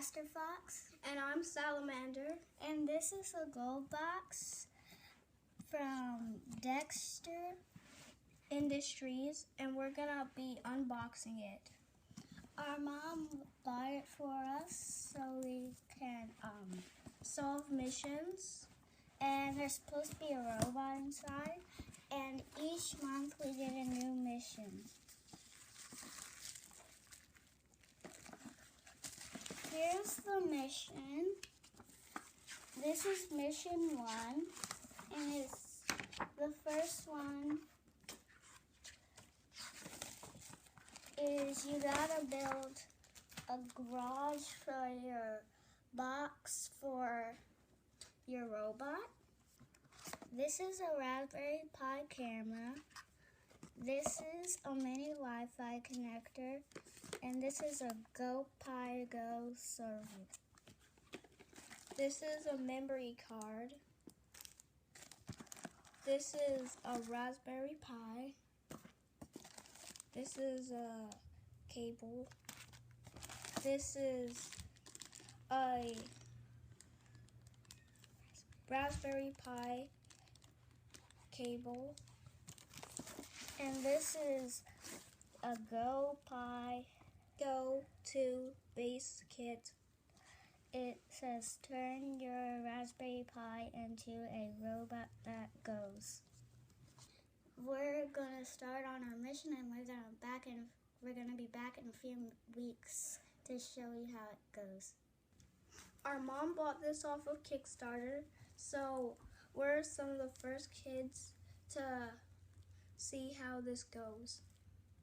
Master Fox. And I'm Salamander. And this is a GoBox from Dexter Industries, and we're gonna be unboxing it. Our mom bought it for us so we can Solve missions. and there's supposed to be a robot inside, and each month we get a new mission. Here's the mission. This is mission 1, and it's the first one is you gotta build a garage for your box for your robot. This is a Raspberry Pi camera. This is a mini Wi-Fi connector, and this is a GoPi Go server. This is a memory card. This is a Raspberry Pi. This is a cable. This is a Raspberry Pi cable. And this is a GoPi Go to base kit. It says turn your Raspberry Pi into a robot that goes. We're gonna start on our mission, and we're gonna be back in a few weeks to show you how it goes. Our mom bought this off of Kickstarter, so we're some of the first kids to see how this goes.